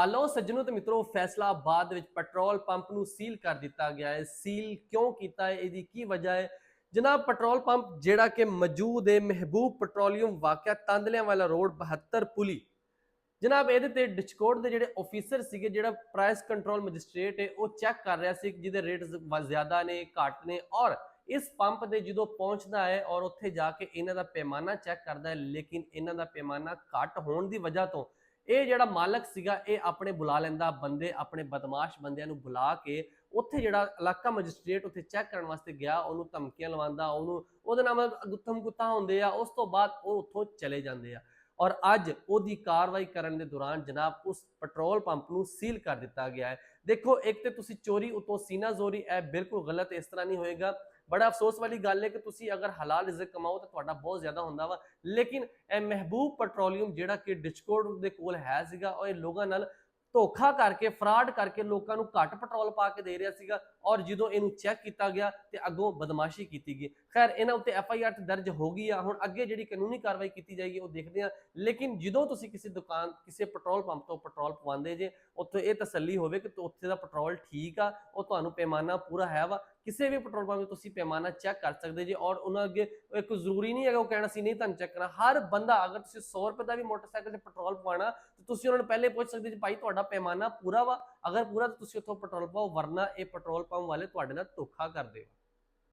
लो सज्जनों तो मित्रों फैसलाबाद विच पेट्रोल पंप नूं सील कर दिता गया है। सील क्यों किया है, इहदी की वजह है? जनाब पेट्रोल पंप जिहड़ा कि मौजूद है महबूब पेट्रोलियम वाक़िया तांदलियां वाला रोड 72 पुली। जनाब ये डिस्कोड के जोड़े ऑफिसर से जो प्राइस कंट्रोल मजिस्ट्रेट है वो चैक कर रहा है जिदे रेट ज्यादा ने घट ने और इस पंप के जो पहुंचता है और उत्थे जाके इन्हों का पैमाना चैक करता है, लेकिन इन्हों का पैमाना घट होने की वजह तो ये जो मालक सीगा ये अपने बुला लेंदा बंदे, अपने बदमाश बंदियां नूं बुला के उत्थे जिहड़ा इलाका मजिस्ट्रेट उत्थे चैक करने वास्ते गया, उन्होंने धमकियां लवांदा, उन्होंने नाल गुत्थम गुत्था होंदे आ, उस तो बाद वो उत्थों चले जाते हैं। और अज ओदी कार्रवाई करने के दौरान जनाब उस पेट्रोल पंप नूं सील कर दिता गया है। देखो एक तो तुसी चोरी उतों सीना जोरी है, बिल्कुल गलत, इस तरह नहीं होएगा। बड़ा अफसोस वाली गल है कि तुसी अगर हलाल रिज़्क कमाओ तो तुहाडा बहुत ज्यादा होंदा वा, लेकिन ए महबूब पेट्रोलियम जिहड़ा कि डिस्कोड दे कोल है सीगा और लोगों नाल धोखा करके फ्रॉड करके लोगों को घट पेट्रोल पा के दे रहा सीगा और जो इनू चैक किया गया तो अगों बदमाशी की गई। खैर इन्होंने उत्ते FIR दर्ज हो गई है, हुण अगे जी कानूनी कार्रवाई की जाएगी वो देखते हैं। लेकिन जो तुम किसी दुकान किसी पेट्रोल पंप तो पेट्रोल पवाते जे उत्थे ये तसली हो कि उत्थे का पेट्रोल ठीक आ, वो तुहानू पैमाना पूरा है वा, किसी भी पेट्रोल पंप तुम पैमाना चैक कर सकते जे। और उन्होंने अगे एक जरूरी नहीं है वो कहना सी नहीं तुम चैक करना, हर बंदा अगर तुम 100 रुपए का भी मोटरसाइकिल से पेट्रोल पवाना तो तुम उन्होंने पहले पूछ सकते भाई तुहाडा पैमाना पूरा वा, अगर पूरा तो तुम उत्थों पेट्रोल पाओ, वरना ये पेट्रोल पंप वाले तुहाडे नाल धोखा कर देगा।